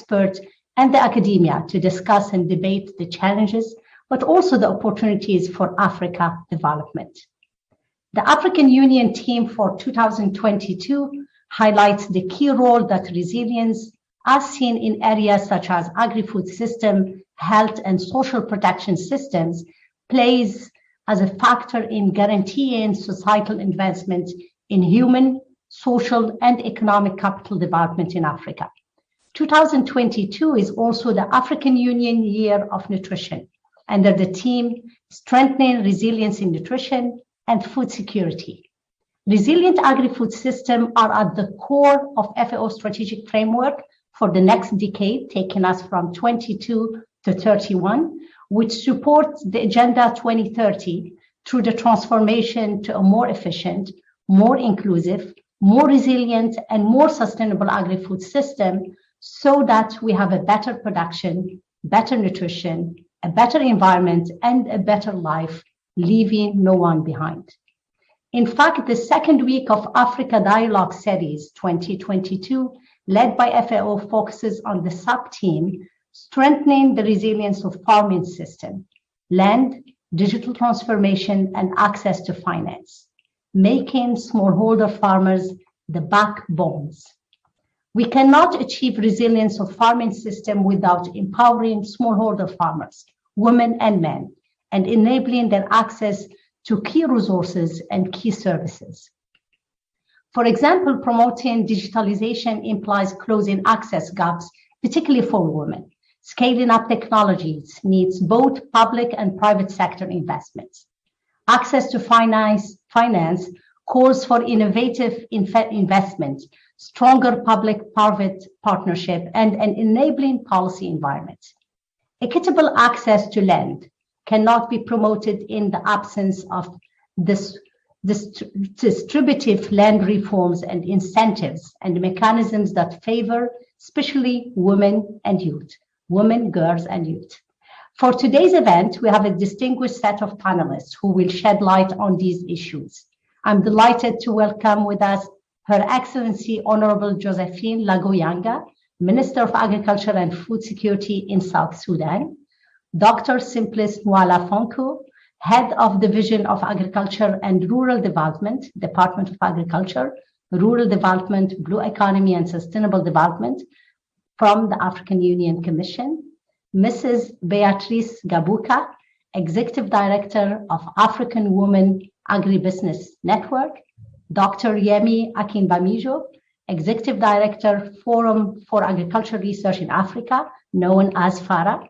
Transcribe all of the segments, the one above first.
experts and the academia to discuss and debate the challenges, but also the opportunities for Africa development. The African Union theme for 2022 highlights the key role that resilience, as seen in areas such as agri-food system, health and social protection systems, plays as a factor in guaranteeing societal investment in human, social and economic capital development in Africa. 2022 is also the African Union Year of Nutrition under the theme Strengthening Resilience in Nutrition and Food Security. Resilient agri-food systems are at the core of FAO strategic framework for the next decade, taking us from 22 to 31, which supports the Agenda 2030 through the transformation to a more efficient, more inclusive, more resilient, and more sustainable agri-food system so that we have a better production, better nutrition, a better environment, and a better life, leaving no one behind. In fact, the second week of Africa Dialogue Series 2022, led by FAO, focuses on the sub-theme, strengthening the resilience of farming system, land, digital transformation, and access to finance, making smallholder farmers the backbones. We cannot achieve resilience of farming system without empowering smallholder farmers, women and men, and enabling their access to key resources and key services. For example, promoting digitalization implies closing access gaps, particularly for women. Scaling up technologies needs both public and private sector investments. Access to finance calls for innovative investment, stronger public-private partnership, and an enabling policy environment. Equitable access to land cannot be promoted in the absence of distributive land reforms and incentives and mechanisms that favor especially women and youth, women, girls, and youth. For today's event, we have a distinguished set of panelists who will shed light on these issues. I'm delighted to welcome with us Her Excellency Honorable Josephine Lagoyanga, Minister of Agriculture and Food Security in South Sudan, Dr. Simplice Nwala Fonko, Head of Division of Agriculture and Rural Development, Department of Agriculture, Rural Development, Blue Economy and Sustainable Development from the African Union Commission, Mrs. Beatrice Gabuka, Executive Director of African Women Agribusiness Network, Dr. Yemi Akinbamijo, Executive Director, Forum for Agricultural Research in Africa, known as FARA,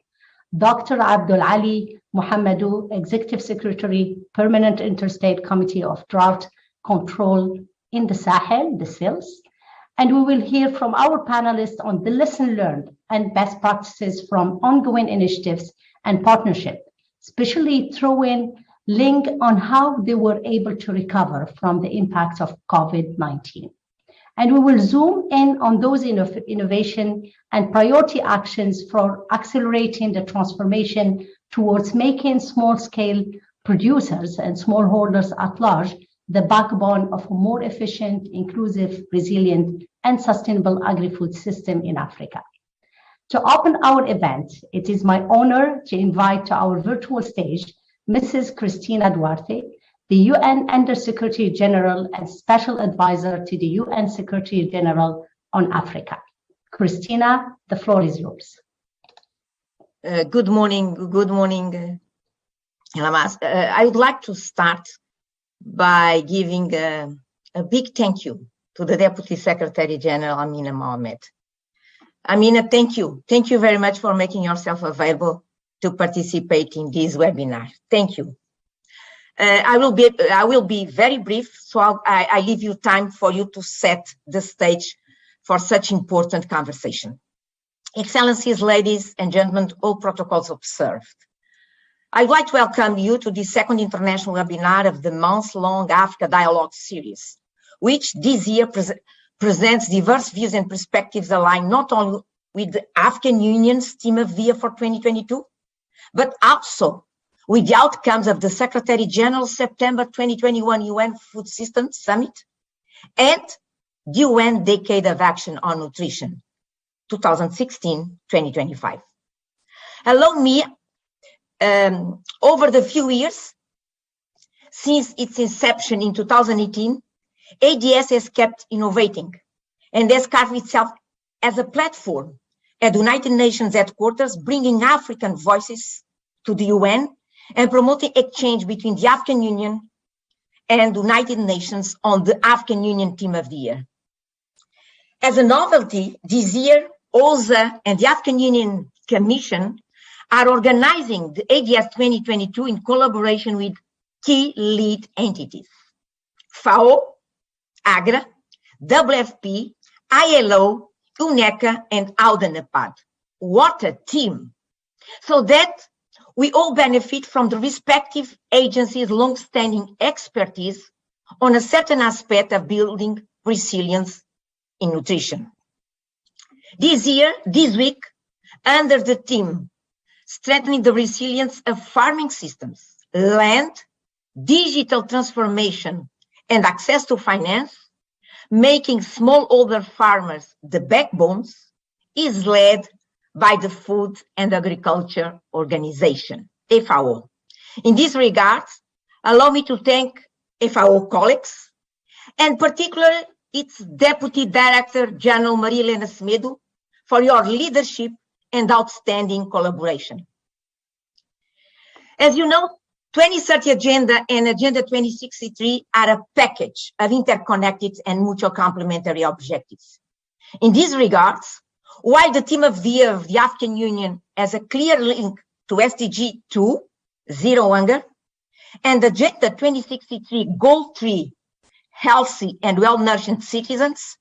Dr. Abdul Ali Muhammadou, Executive Secretary, Permanent Interstate Committee of Drought Control in the Sahel, the SILS, and we will hear from our panelists on the lesson learned and best practices from ongoing initiatives and partnership, especially throwing link on how they were able to recover from the impacts of COVID-19. And we will zoom in on those innovation and priority actions for accelerating the transformation towards making small-scale producers and smallholders at large the backbone of a more efficient, inclusive, resilient, and sustainable agri-food system in Africa. To open our event, it is my honor to invite to our virtual stage Mrs. Cristina Duarte, the UN Under-Secretary General and Special Advisor to the UN Secretary General on Africa. Cristina, the floor is yours. Good morning, Lamas. I would like to start by giving a big thank you to the Deputy Secretary General, Amina Mohamed. Amina, thank you. Thank you very much for making yourself available to participate in this webinar. Thank you. I will be very brief, so I leave you time for you to set the stage for such important conversation. Excellencies, ladies and gentlemen, all protocols observed. I'd like to welcome you to the second international webinar of the month-long Africa Dialogue Series, which this year presents diverse views and perspectives aligned not only with the African Union's theme of the year for 2022, but also with the outcomes of the Secretary General's September 2021 UN Food Systems Summit and the UN Decade of Action on Nutrition. 2016-2025. Allow me, over the few years, since its inception in 2018, ADS has kept innovating and has carved itself as a platform at the United Nations headquarters, bringing African voices to the UN and promoting exchange between the African Union and the United Nations on the African Union Team of the Year. As a novelty, this year, OSA and the African Union Commission are organizing the ADS 2022 in collaboration with key lead entities: FAO, AGRA, WFP, ILO, UNECA, and AUDA-NEPAD. What a team! So that we all benefit from the respective agencies' long-standing expertise on a certain aspect of building resilience in nutrition. This week, under the theme Strengthening the Resilience of Farming Systems, Land, Digital Transformation, and Access to Finance, Making Smallholder Farmers the Backbones, is led by the Food and Agriculture Organization, FAO. In this regard, allow me to thank FAO colleagues, and particularly its Deputy Director General Maria Helena Semedo, for your leadership and outstanding collaboration. As you know, 2030 Agenda and Agenda 2063 are a package of interconnected and mutual complementary objectives. In these regards, while the Team of the Year of the African Union has a clear link to SDG 2, Zero Hunger, and Agenda 2063 Goal 3, Healthy and Well-Nourished Citizens,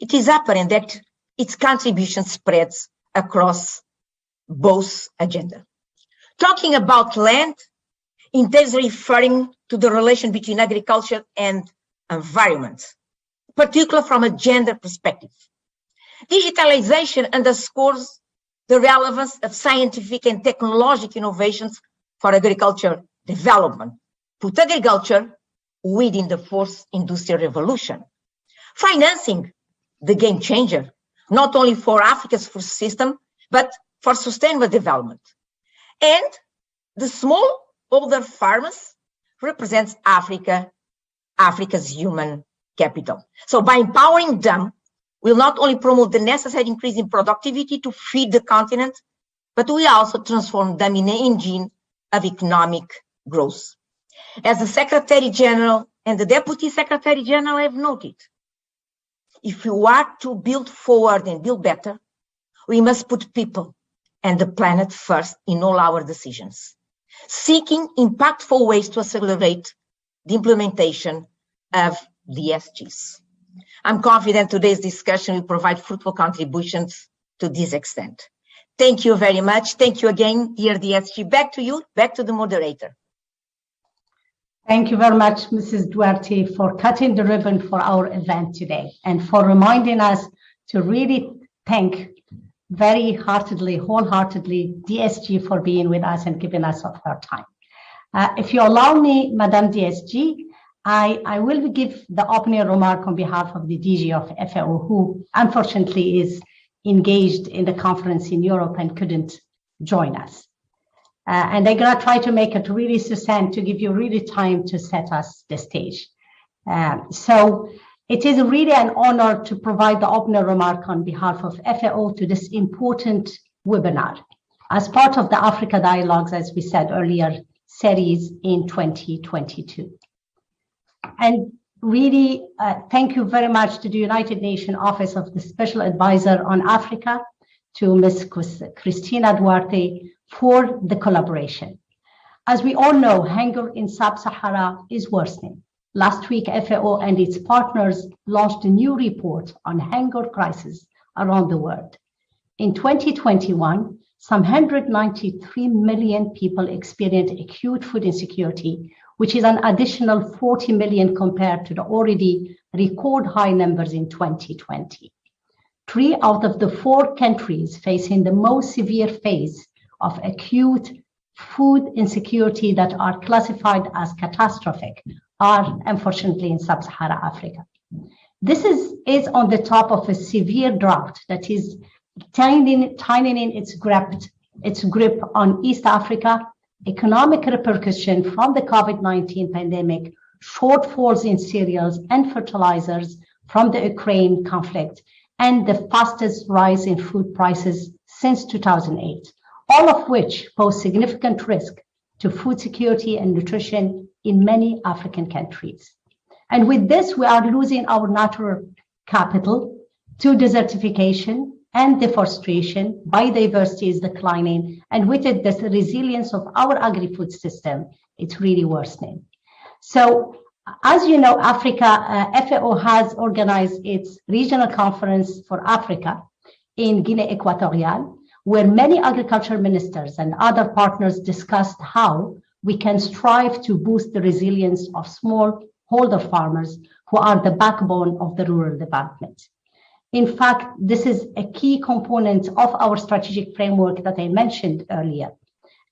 it is apparent that its contribution spreads across both agendas. Talking about land, it is referring to the relation between agriculture and environment, particularly from a gender perspective. Digitalization underscores the relevance of scientific and technological innovations for agriculture development, put agriculture within the fourth industrial revolution. Financing, the game changer, not only for Africa's food system, but for sustainable development. And the smallholder farmers represents Africa's human capital. So by empowering them, we'll not only promote the necessary increase in productivity to feed the continent, but we also transform them in an engine of economic growth. As the Secretary General and the Deputy Secretary General have noted, if we are to build forward and build better, we must put people and the planet first in all our decisions, seeking impactful ways to accelerate the implementation of the SDGs. I'm confident today's discussion will provide fruitful contributions to this extent. Thank you very much. Thank you again, dear DSG. Back to you, back to the moderator. Thank you very much, Mrs. Duarte, for cutting the ribbon for our event today and for reminding us to really thank very heartedly, wholeheartedly, DSG for being with us and giving us of her time. If you allow me, Madam DSG, I will give the opening remark on behalf of the DG of FAO, who unfortunately is engaged in the conference in Europe and couldn't join us. And I'm gonna try to make it really succinct to give you really time to set us the stage. So it is really an honor to provide the opening remark on behalf of FAO to this important webinar as part of the Africa Dialogues, as we said earlier, series in 2022. And really, thank you very much to the United Nations Office of the Special Advisor on Africa, to Ms. Cristina Duarte, for the collaboration. As we all know, hunger in Sub-Sahara is worsening. Last week, FAO and its partners launched a new report on hunger crisis around the world. In 2021, some 193 million people experienced acute food insecurity, which is an additional 40 million compared to the already record high numbers in 2020. 3 out of the 4 countries facing the most severe phase of acute food insecurity that are classified as catastrophic are unfortunately in Sub-Saharan Africa. This is on the top of a severe drought that is tightening its grip on East Africa, economic repercussion from the COVID-19 pandemic, shortfalls in cereals and fertilizers from the Ukraine conflict, and the fastest rise in food prices since 2008, all of which pose significant risk to food security and nutrition in many African countries. And with this, we are losing our natural capital to desertification and deforestation. Biodiversity is declining, and with it, the resilience of our agri-food system, it's really worsening. So, as you know, FAO has organized its regional conference for Africa in Guinea Equatorial, where many agriculture ministers and other partners discussed how we can strive to boost the resilience of smallholder farmers who are the backbone of the rural development. In fact, this is a key component of our strategic framework that I mentioned earlier.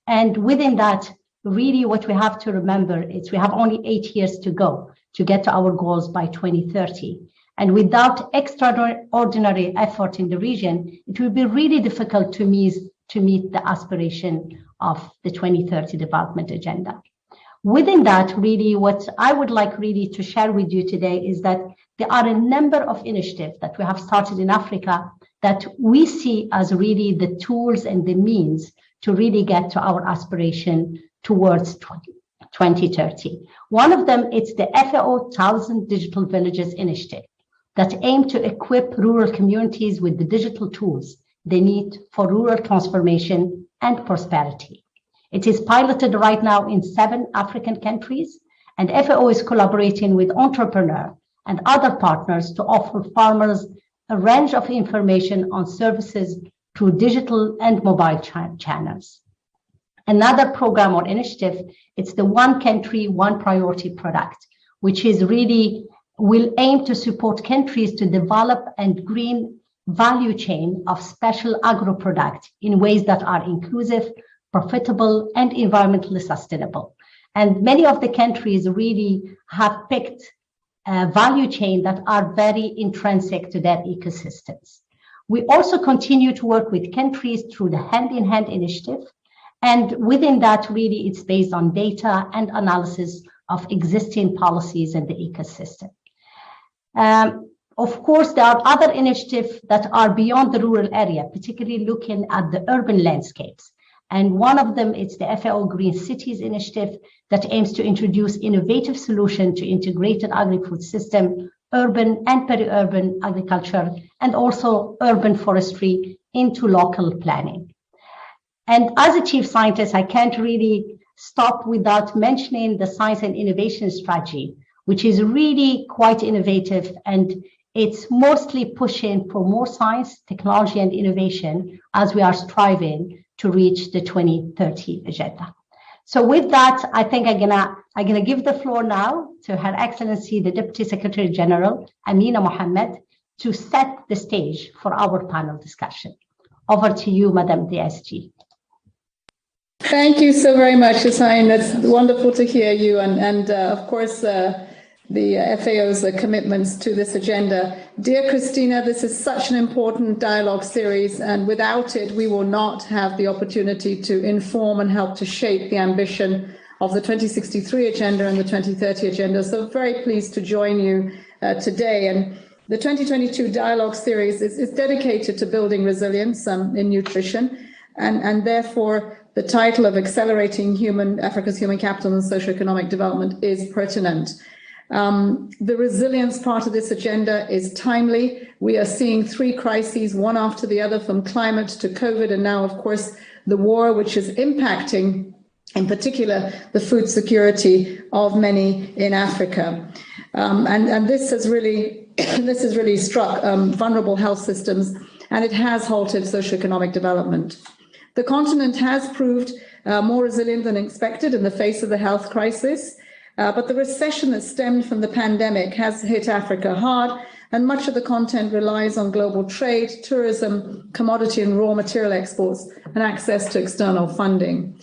And within that, really what we have to remember is we have only 8 years to go to get to our goals by 2030. And without extraordinary effort in the region, it will be really difficult to meet the aspiration of the 2030 development agenda. Within that, really, what I would like really to share with you today is that there are a number of initiatives that we have started in Africa that we see as really the tools and the means to really get to our aspiration towards 2030. One of them is the FAO 1000 Digital Villages Initiative that aim to equip rural communities with the digital tools they need for rural transformation and prosperity. It is piloted right now in 7 African countries, and FAO is collaborating with entrepreneurs and other partners to offer farmers a range of information on services through digital and mobile channels. Another program or initiative, it's the One Country, One Priority product, which is really will aim to support countries to develop and green value chain of special agro products in ways that are inclusive, profitable, and environmentally sustainable. And many of the countries really have picked a value chain that are very intrinsic to their ecosystems. We also continue to work with countries through the hand-in-hand initiative. And within that, really, it's based on data and analysis of existing policies in the ecosystem. Of course, there are other initiatives that are beyond the rural area, particularly looking at the urban landscapes. And one of them is the FAO Green Cities Initiative that aims to introduce innovative solutions to integrated agri-food system, urban and peri-urban agriculture, and also urban forestry into local planning. And as a chief scientist, I can't really stop without mentioning the science and innovation strategy, which is really quite innovative, and it's mostly pushing for more science, technology, and innovation as we are striving to reach the 2030 agenda. So with that, I think I'm gonna give the floor now to Her Excellency, the Deputy Secretary General, Amina Mohammed, to set the stage for our panel discussion. Over to you, Madam DSG. Thank you so very much, Hussein. It's wonderful to hear you, and of course, the FAO's commitments to this agenda. Dear Christina, this is such an important dialogue series, and without it, we will not have the opportunity to inform and help to shape the ambition of the 2063 agenda and the 2030 agenda. So very pleased to join you today. And the 2022 dialogue series is dedicated to building resilience in nutrition, and therefore the title of Accelerating Africa's Human Capital and Socioeconomic Development is pertinent. The resilience part of this agenda is timely. We are seeing 3 crises, one after the other, from climate to COVID, and now, of course, the war, which is impacting, in particular, the food security of many in Africa. And this has really struck vulnerable health systems, and it has halted socioeconomic development. The continent has proved more resilient than expected in the face of the health crisis. But the recession that stemmed from the pandemic has hit Africa hard, and much of the content relies on global trade, tourism, commodity and raw material exports, and access to external funding.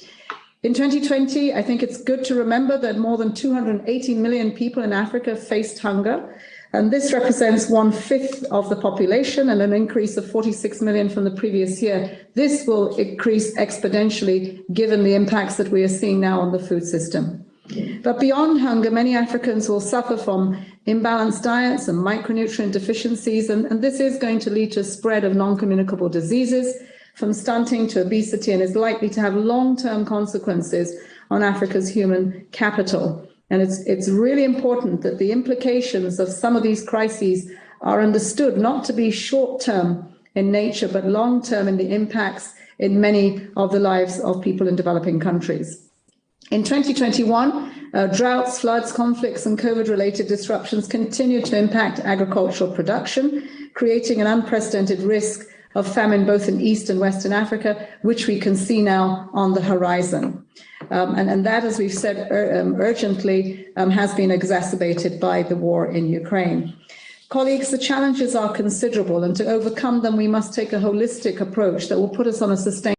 In 2020, I think it's good to remember that more than 280 million people in Africa faced hunger. And this represents 1/5 of the population and an increase of 46 million from the previous year. This will increase exponentially given the impacts that we are seeing now on the food system. But beyond hunger, many Africans will suffer from imbalanced diets and micronutrient deficiencies, and this is going to lead to a spread of non-communicable diseases, from stunting to obesity, and is likely to have long-term consequences on Africa's human capital. And it's really important that the implications of some of these crises are understood not to be short-term in nature, but long-term in the impacts in many of the lives of people in developing countries. In 2021, droughts, floods, conflicts, and COVID-related disruptions continue to impact agricultural production, creating an unprecedented risk of famine both in East and Western Africa, which we can see now on the horizon. And that, as we've said urgently, has been exacerbated by the war in Ukraine. Colleagues, the challenges are considerable, and to overcome them, we must take a holistic approach that will put us on a sustainable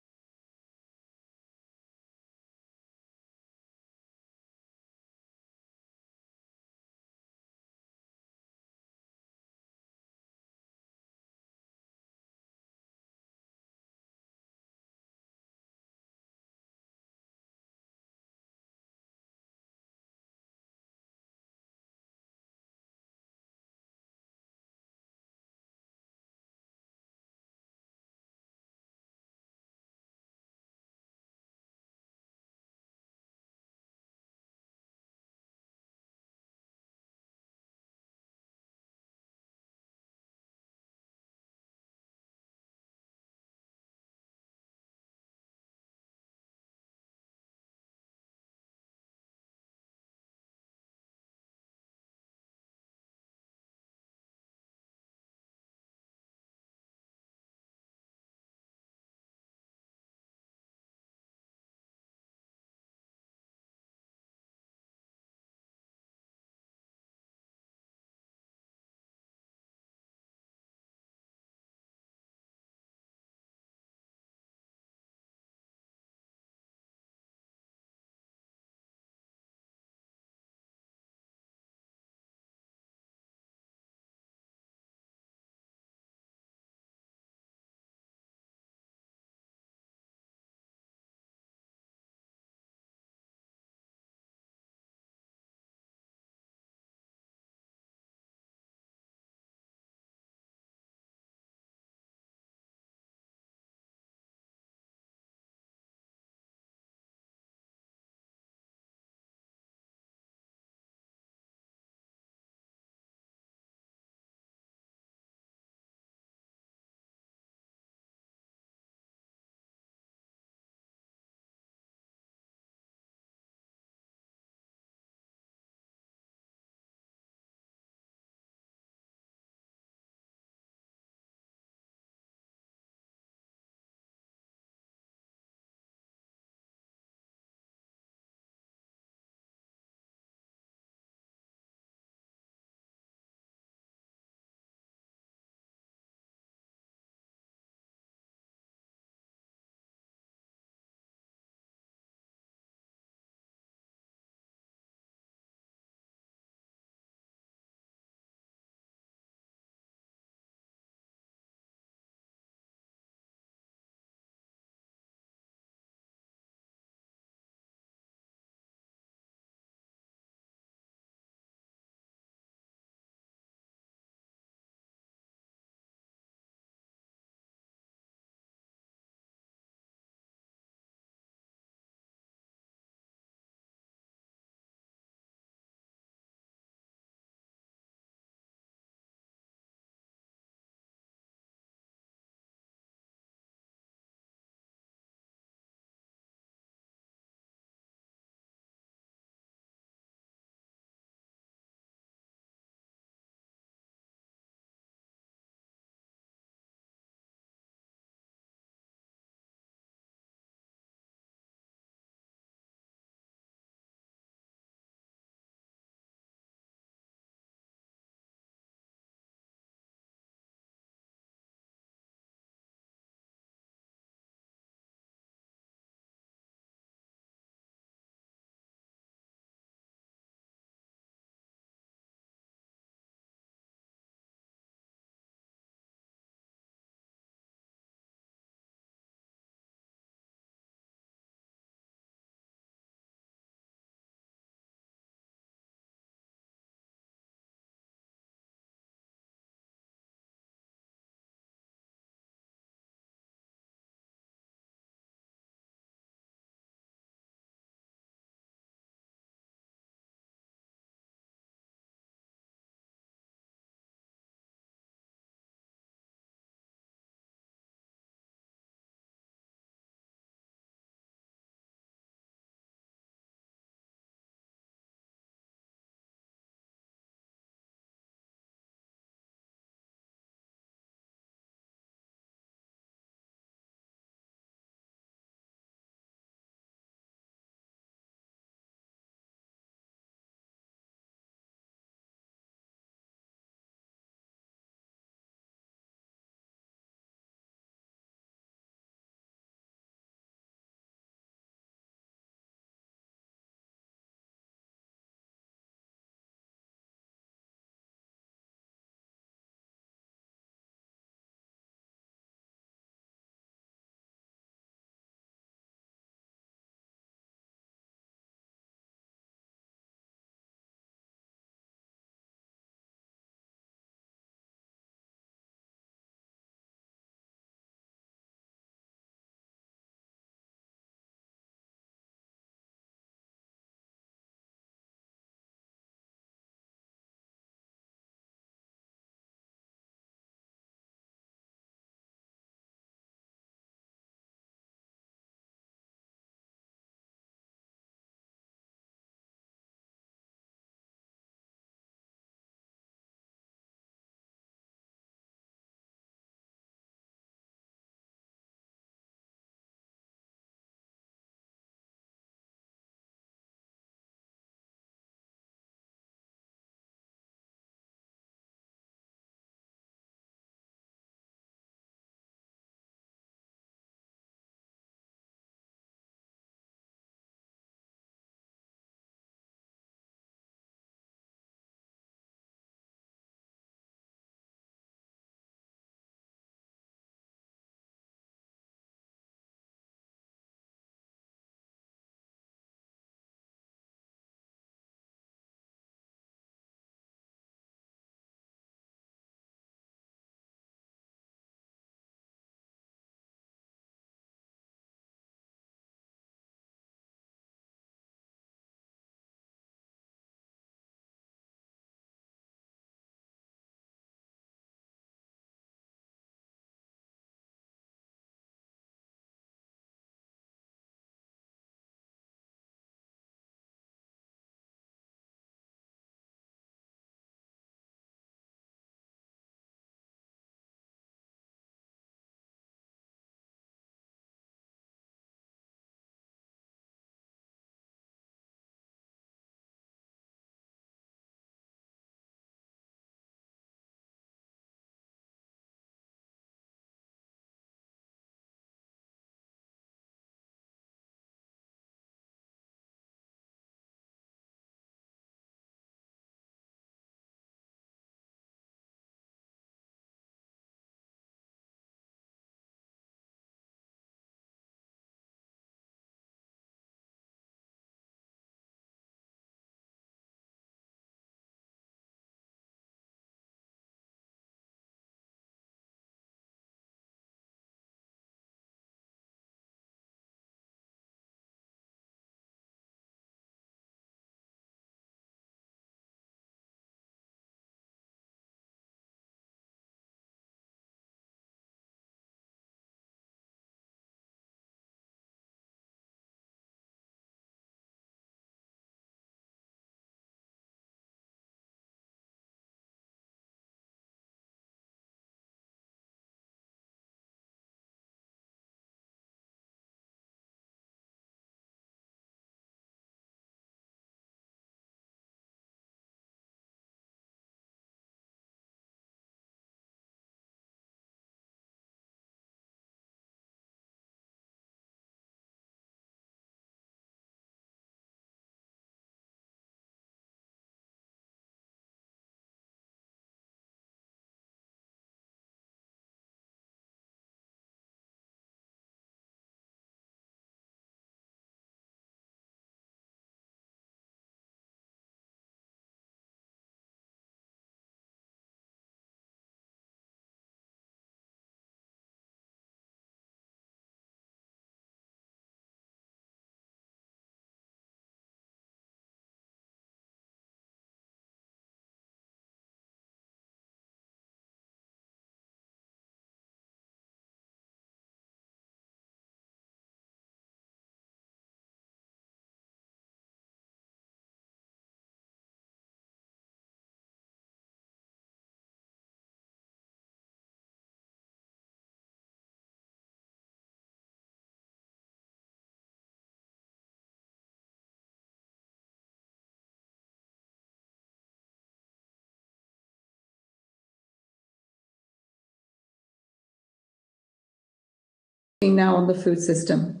now on the food system.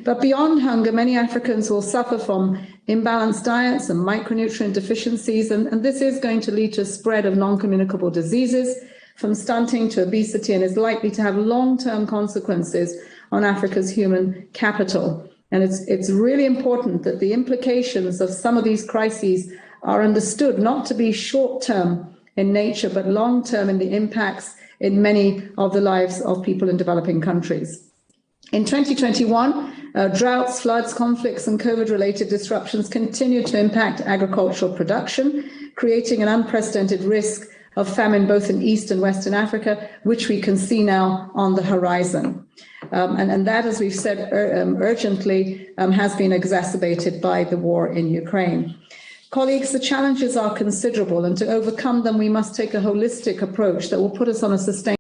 But beyond hunger, many Africans will suffer from imbalanced diets and micronutrient deficiencies, and this is going to lead to a spread of non-communicable diseases, from stunting to obesity, and is likely to have long-term consequences on Africa's human capital. And it's really important that the implications of some of these crises are understood not to be short-term in nature, but long-term in the impacts in many of the lives of people in developing countries. In 2021, droughts, floods, conflicts, and COVID-related disruptions continue to impact agricultural production, creating an unprecedented risk of famine both in East and Western Africa, which we can see now on the horizon. And that, as we've said urgently, has been exacerbated by the war in Ukraine. Colleagues, the challenges are considerable, and to overcome them, we must take a holistic approach that will put us on a sustainable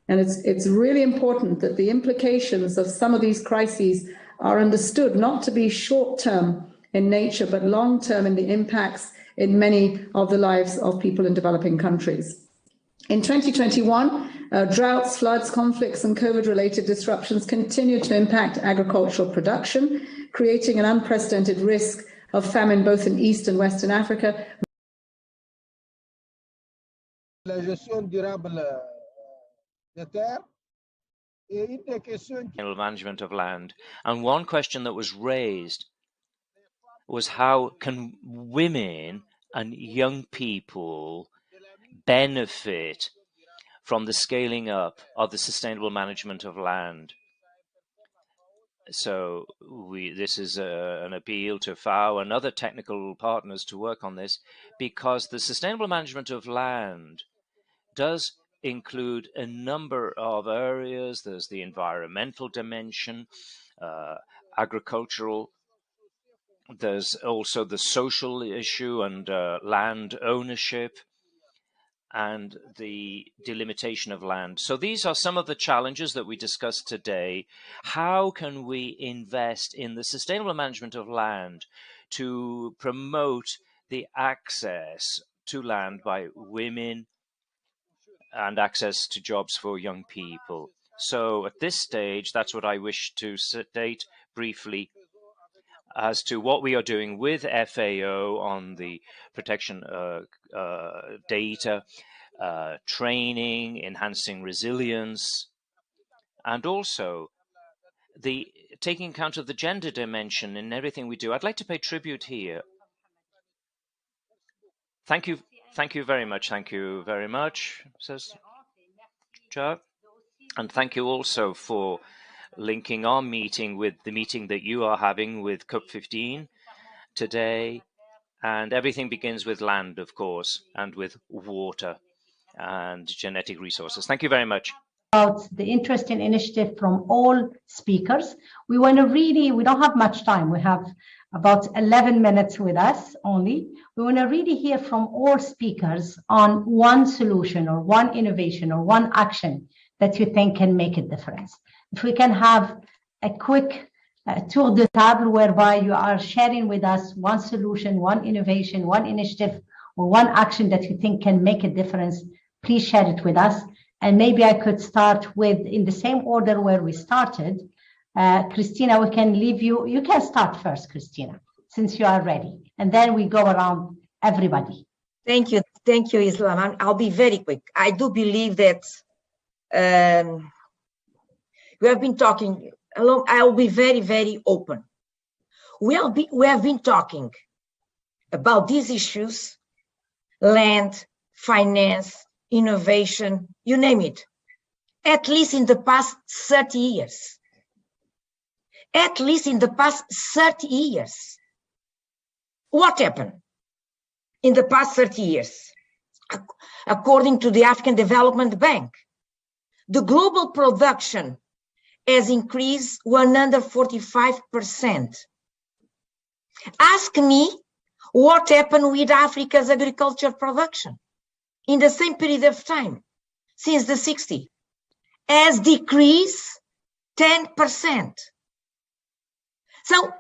And it's really important that the implications of some of these crises are understood not to be short-term in nature, but long-term in the impacts in many of the lives of people in developing countries. In 2021, droughts, floods, conflicts, and COVID-related disruptions continue to impact agricultural production, creating an unprecedented risk of famine both in East and Western Africa. La gestion durable des terres. Management of land. And one question that was raised was how can women and young people benefit from the scaling up of the sustainable management of land? So this is an appeal to FAO and other technical partners to work on this, because the sustainable management of land does include a number of areas. There's the environmental dimension, agricultural. There's also the social issue and land ownership and the delimitation of land. So these are some of the challenges that we discussed today. How can we invest in the sustainable management of land to promote the access to land by women and access to jobs for young people? So at this stage, that's what I wish to state briefly as to what we are doing with FAO on the protection data, training, enhancing resilience, and also the taking account of the gender dimension in everything we do. I'd like to pay tribute here. Thank you. Thank you very much. Thank you very much, says Chair. And thank you also for linking our meeting with the meeting that you are having with COP15 today. And everything begins with land, of course, and with water and genetic resources. Thank you very much. About the interesting initiative from all speakers. We want to really, we don't have much time. We have about 11 minutes with us only. We want to really hear from all speakers on one solution or one innovation or one action that you think can make a difference. If we can have a quick tour de table whereby you are sharing with us one solution, one innovation, one initiative, or one action that you think can make a difference, please share it with us. And maybe I could start with, in the same order where we started. Christina, we can leave you. You can start first, Christina, since you are ready. And then we go around everybody. Thank you. Thank you, Islam. I'll be very quick. I do believe that we have been talking, I'll be very, very open. We have been talking about these issues, land, finance, innovation, you name it, at least in the past 30 years. At least in the past 30 years. What happened in the past 30 years? According to the African Development Bank, the global production has increased 145%. Ask me what happened with Africa's agriculture production in the same period of time, since the 60s, has decreased 10%. So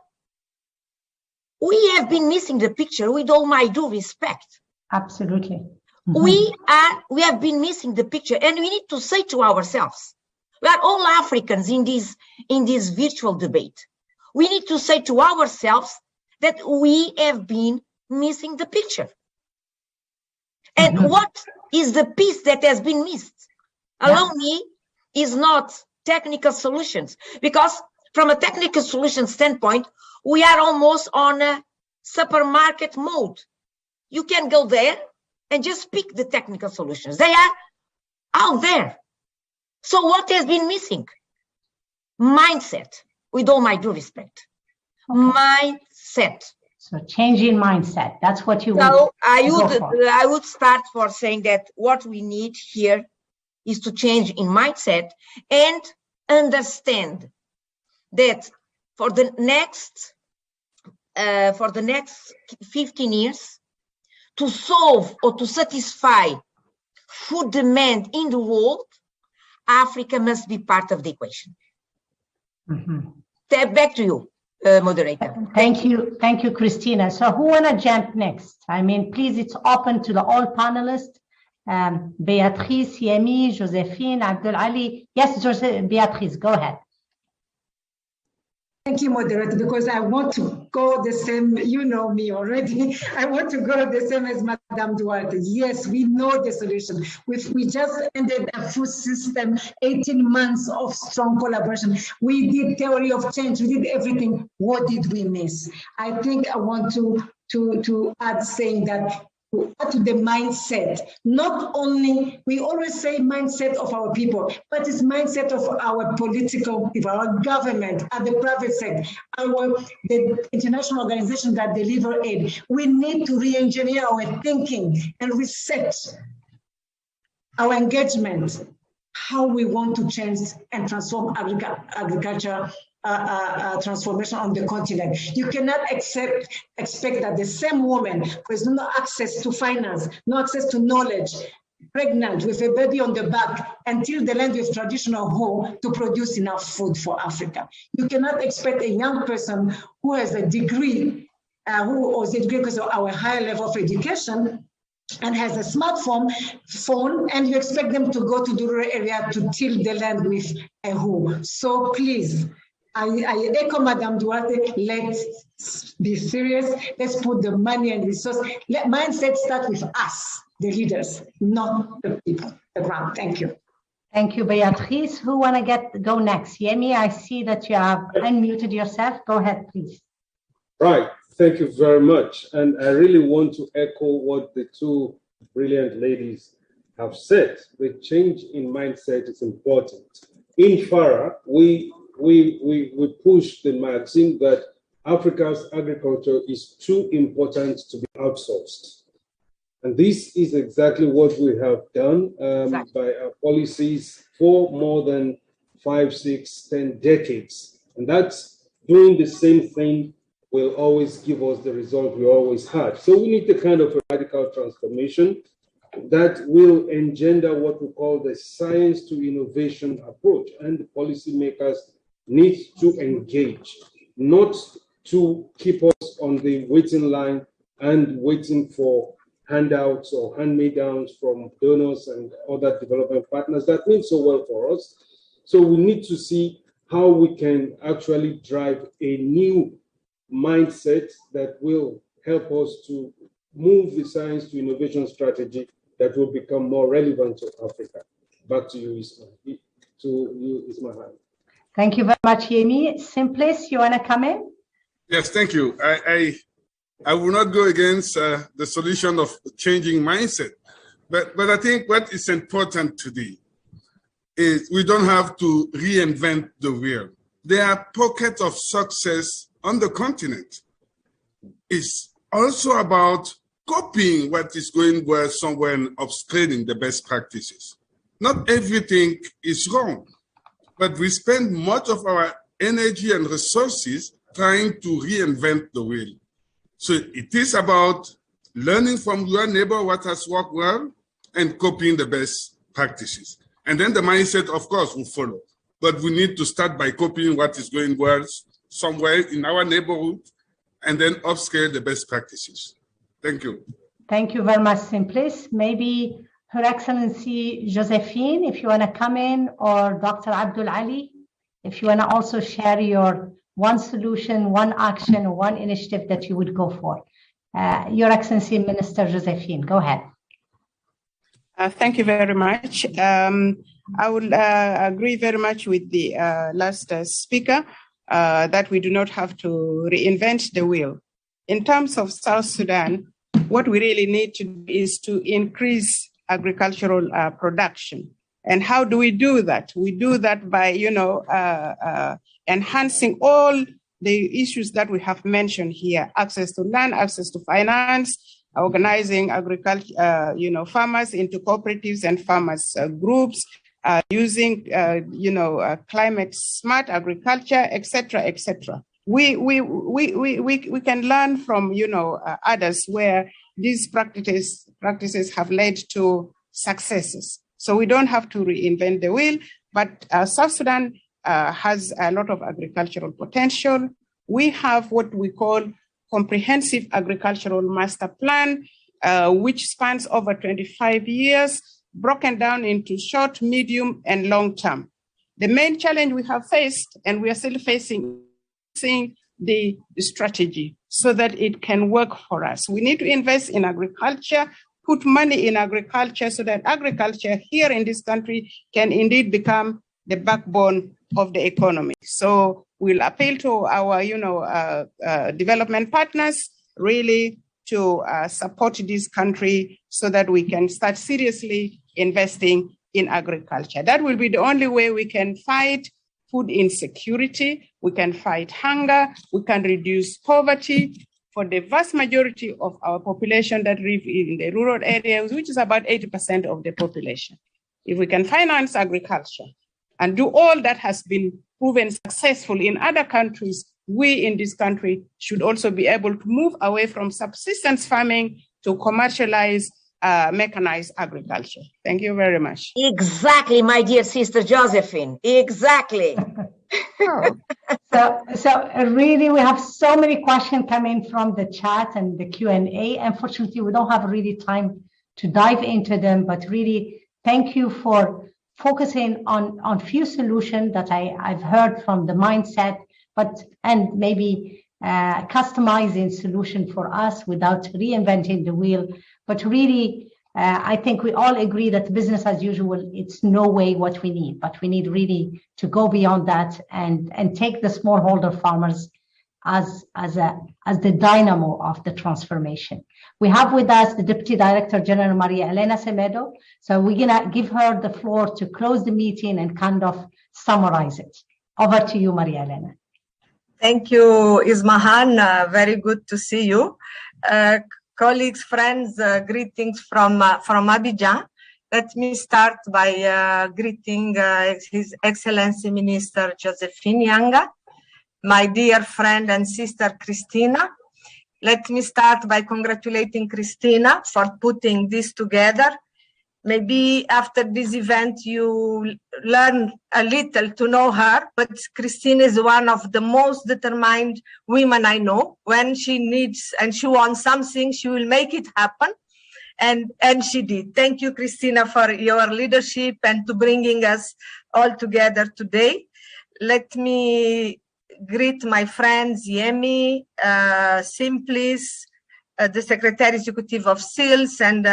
we have been missing the picture, with all my due respect. Absolutely. We have been missing the picture, and we need to say to ourselves, we are all Africans in this virtual debate. We need to say to ourselves that we have been missing the picture. And what is the piece that has been missed? Allow me, is not technical solutions, because from a technical solution standpoint, we are almost on a supermarket mode. You can go there and just pick the technical solutions. They are out there. So what has been missing? Mindset, with all my due respect. Okay. Mindset. So changing mindset, that's what you So I would start for saying that what we need here is to change in mindset and understand that for the next 15 years, to solve or to satisfy food demand in the world, Africa must be part of the equation. Mm-hmm. Back to you, moderator. Thank you, Christina. So who wanna jump next? I mean, please, it's open to the all panelists. Beatrice, Yemi, Josephine, Abdul Ali. Yes, Beatrice, go ahead. Thank you, moderator, because I want to go the same, you know me already. I want to go the same as Madame Duarte. Yes, we know the solution. We just ended a food system, 18 months of strong collaboration. We did theory of change, we did everything. What did we miss? I think I want to add saying that to the mindset, not only, we always say mindset of our people, but it's mindset of our political people, our government, and the private sector, the international organizations that deliver aid. We need to re-engineer our thinking and reset our engagement, how we want to change and transform agriculture transformation on the continent. You cannot expect that the same woman who has no access to finance, no access to knowledge, pregnant with a baby on the back, until the land with traditional home to produce enough food for Africa. You cannot expect a young person who has a degree, who has a degree because of our higher level of education, and has a smartphone, and you expect them to go to the rural area to till the land with a hoe. So please, I echo Madame Duarte, let's be serious. Let's put the money and resource. Let mindset start with us, the leaders, not the people, the ground. Thank you. Thank you, Beatrice. Who want to go next? Yemi, I see that you have unmuted yourself. Go ahead, please. Right. Thank you very much. And I really want to echo what the two brilliant ladies have said. The change in mindset is important. In FARA, we push the maxim that Africa's agriculture is too important to be outsourced. And this is exactly what we have done by our policies for more than 5, 6, 10 decades. And that's doing the same thing will always give us the result we always had. So we need the kind of a radical transformation that will engender what we call the science to innovation approach. And the policymakers need to engage, not to keep us on the waiting line and waiting for handouts or hand-me-downs from donors and other development partners that mean so well for us. So we need to see how we can actually drive a new mindset that will help us to move the science to innovation strategy that will become more relevant to Africa. Back to you, Ismail. Thank you very much, Yemi. Simplice, you want to come in? Yes, thank you. I will not go against the solution of changing mindset, but I think what is important today is we don't have to reinvent the wheel. There are pockets of success on the continent. It's also about copying what is going well somewhere and upscaling the best practices. Not everything is wrong, but we spend much of our energy and resources trying to reinvent the wheel. So it is about learning from your neighbor what has worked well and copying the best practices. And then the mindset, of course, will follow. But we need to start by copying what is going well somewhere in our neighborhood and then upscale the best practices. Thank you. Thank you very much, Simplice. Maybe Her Excellency Josephine, if you want to come in, or Dr. Abdul Ali, if you want to also share your one solution, one action, or one initiative that you would go for. Your Excellency Minister Josephine, go ahead. Thank you very much. I would agree very much with the last speaker that we do not have to reinvent the wheel. In terms of South Sudan, what we really need to do is to increase agricultural production. And how do we do that? We do that by, enhancing all the issues that we have mentioned here: access to land, access to finance, organizing agriculture, farmers into cooperatives and farmers groups, using, climate smart agriculture, etc., etc. We can learn from, others where these practices have led to successes. So we don't have to reinvent the wheel. But South Sudan has a lot of agricultural potential. We have what we call Comprehensive Agricultural Master Plan, which spans over 25 years, broken down into short, medium, and long term. The main challenge we have faced, and we are still facing, the strategy so that it can work for us. We need to invest in agriculture, put money in agriculture so that agriculture here in this country can indeed become the backbone of the economy. So we'll appeal to our, development partners really to support this country so that we can start seriously investing in agriculture. That will be the only way we can fight food insecurity, we can fight hunger, we can reduce poverty for the vast majority of our population that live in the rural areas, which is about 80% of the population. If we can finance agriculture and do all that has been proven successful in other countries, we in this country should also be able to move away from subsistence farming to commercialize mechanized agriculture. Thank you very much. Exactly, my dear sister Josephine, exactly. So really, we have so many questions coming from the chat and the Q&A. Unfortunately, we don't have really time to dive into them, but really, thank you for focusing on few solutions that I've heard from the mindset, and maybe customizing solution for us without reinventing the wheel. But really, I think we all agree that business as usual, it's no way what we need, but we need really to go beyond that and take the smallholder farmers as the dynamo of the transformation. We have with us the Deputy Director General Maria Elena Semedo. So we're gonna give her the floor to close the meeting and kind of summarize it. Over to you, Maria Elena. Thank you, Ismahan. Very good to see you. Colleagues, friends, greetings from Abidjan. Let me start by greeting His Excellency Minister Josephine Yanga, my dear friend and sister Christina. Let me start by congratulating Christina for putting this together. Maybe after this event, you learn a little to know her, but Christine is one of the most determined women I know. When she needs and she wants something, she will make it happen. And she did. Thank you, Christina, for your leadership and to bringing us all together today. Let me greet my friends, Yemi, Simplis, the Secretary Executive of SILS, and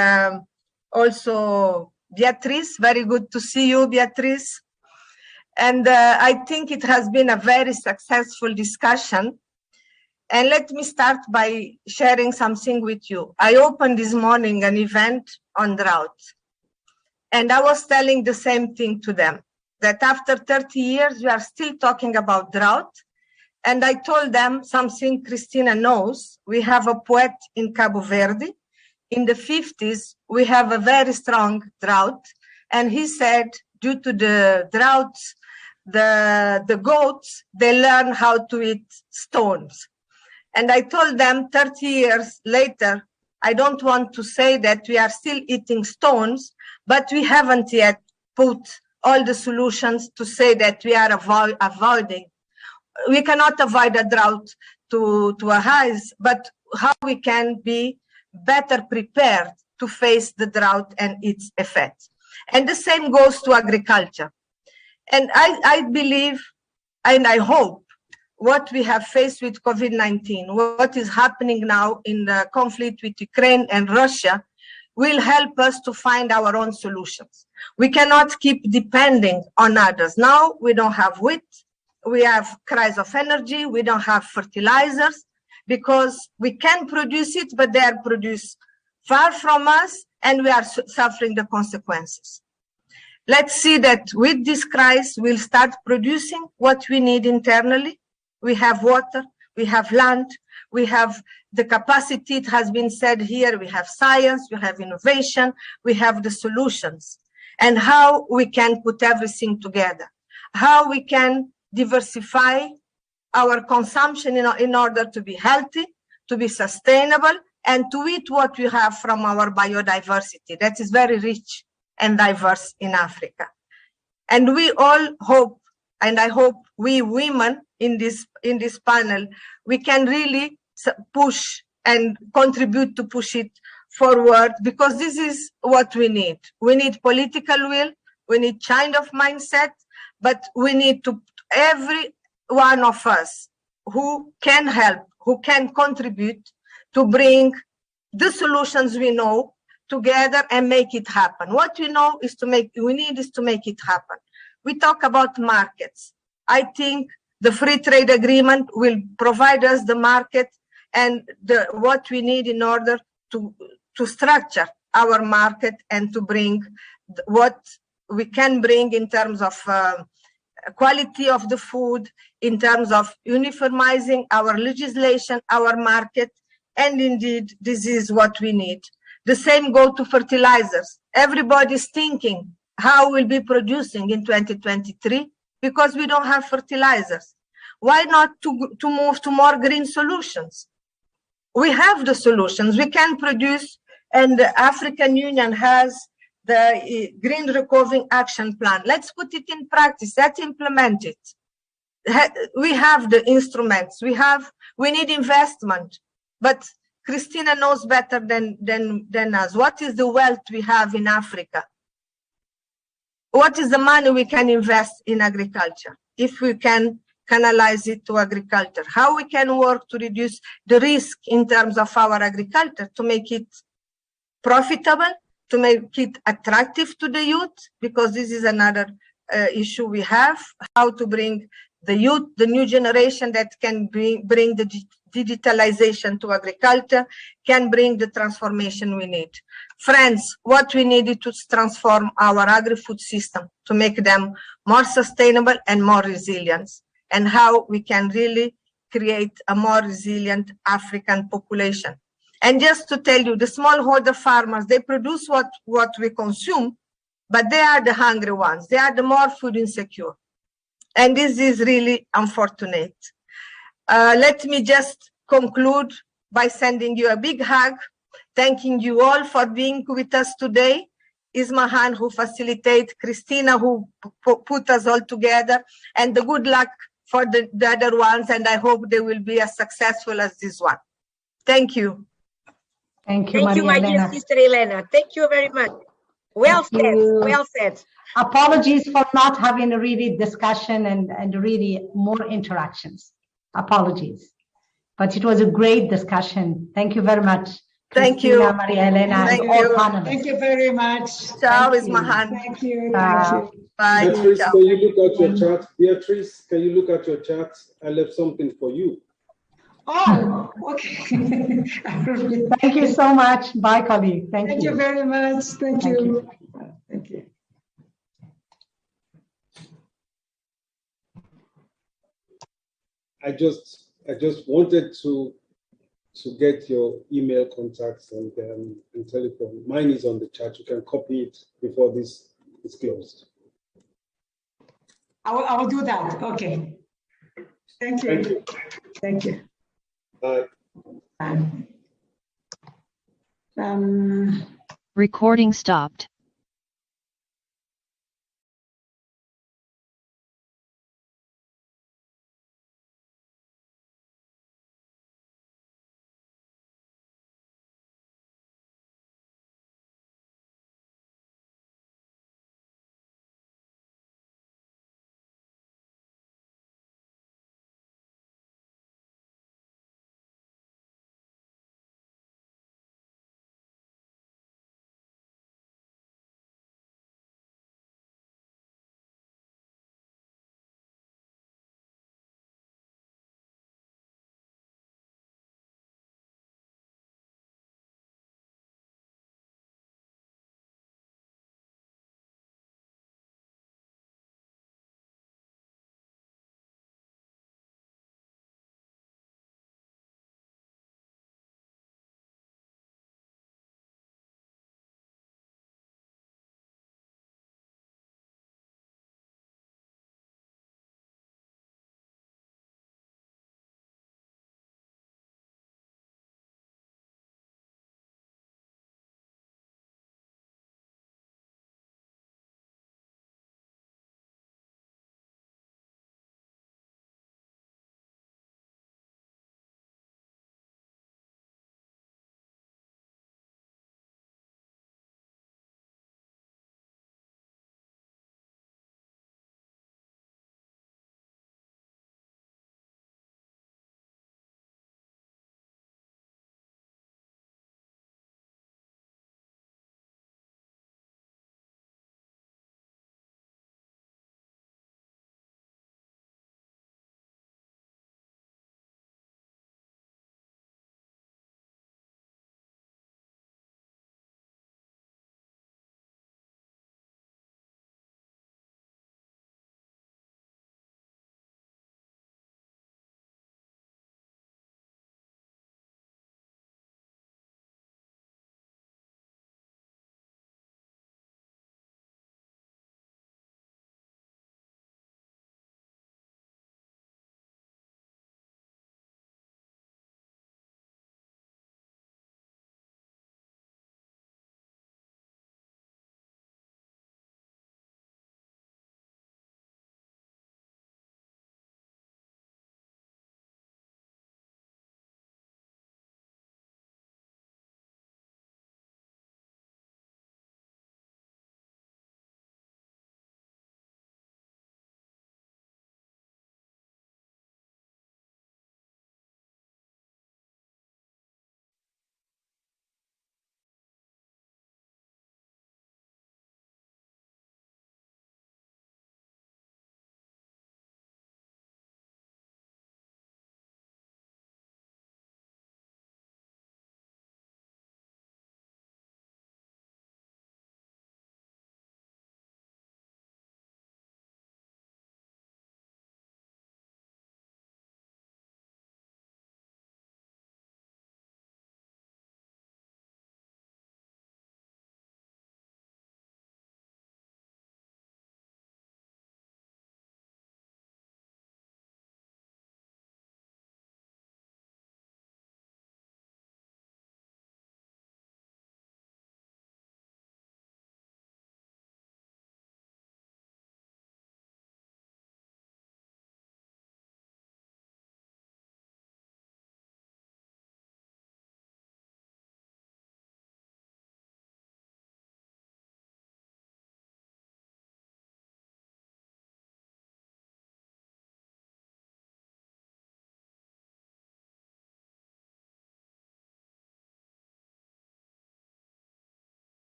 also Beatrice. Very good to see you, Beatrice. And I think it has been a very successful discussion. And let me start by sharing something with you. I opened this morning an event on drought. And I was telling the same thing to them, that after 30 years, we are still talking about drought. And I told them something Christina knows. We have a poet in Cabo Verde. In the 50s, we have a very strong drought. And he said, due to the droughts, the goats, they learn how to eat stones. And I told them 30 years later, I don't want to say that we are still eating stones, but we haven't yet put all the solutions to say that we are avoiding. We cannot avoid a drought to a highs, but how we can be better prepared to face the drought and its effects. And the same goes to agriculture. And I believe, and I hope, what we have faced with COVID-19, what is happening now in the conflict with Ukraine and Russia, will help us to find our own solutions. We cannot keep depending on others. Now we don't have wheat, we have crisis of energy, we don't have fertilizers, because we can produce it, but they are produced far from us, and we are suffering the consequences. Let's see that with this crisis, we'll start producing what we need internally. We have water, we have land, we have the capacity, it has been said here, we have science, we have innovation, we have the solutions. And how we can put everything together, how we can diversify our consumption in order to be healthy, to be sustainable, and to eat what we have from our biodiversity that is very rich and diverse in Africa. And we all hope, and I hope we women in this panel, we can really push and contribute to push it forward, because this is what we need. We need political will, we need change of mindset, but we need to, every one of us who can help, who can contribute to bring the solutions we know together and make it happen. What we know is we need is to make it happen. We talk about markets. I think the free trade agreement will provide us the market and what we need in order to structure our market and to bring what we can bring in terms of quality of the food, in terms of uniformizing our legislation, our market, and indeed, this is what we need. The same goes to fertilizers. Everybody's thinking how we'll be producing in 2023 because we don't have fertilizers. Why not to move to more green solutions? We have the solutions. We can produce, and the African Union has the Green Recovery Action Plan. Let's put it in practice. Let's implement it. We have the instruments. We need investment. But Christina knows better than us. What is the wealth we have in Africa? What is the money we can invest in agriculture if we can canalize it to agriculture? How we can work to reduce the risk in terms of our agriculture to make it profitable, to make it attractive to the youth, because this is another issue we have, how to bring the youth, the new generation that can bring the digitalization to agriculture, can bring the transformation we need. Friends, what we need is to transform our agri-food system to make them more sustainable and more resilient, and how we can really create a more resilient African population. And just to tell you, the smallholder farmers, they produce what we consume, but they are the hungry ones. They are the more food insecure. And this is really unfortunate. Let me just conclude by sending you a big hug, thanking you all for being with us today. Ismahan, who facilitated, Christina, who put us all together, and the good luck for the other ones, and I hope they will be as successful as this one. Thank you. Thank you, Thank you, my dear sister Elena. Thank you very much. Well said. Well said. Apologies for not having a really discussion and really more interactions. Apologies. But it was a great discussion. Thank you very much. Thank Christina, you. Maria Elena, Thank and all you. panelists. Thank you very much. Ciao, Ismahan. Thank you. Ciao. Bye. Beatrice, Ciao. can you look at your chat? Beatrice, can you look at your chat? I left something for you. Oh, okay. Thank you so much. Bye, colleague. Thank you very much. Thank you. Thank you. I just wanted to get your email contacts and telephone. Mine is on the chat. You can copy it before this is closed. I will do that. Okay. Thank you. Thank you. Thank you. Bye. Bye. Recording stopped.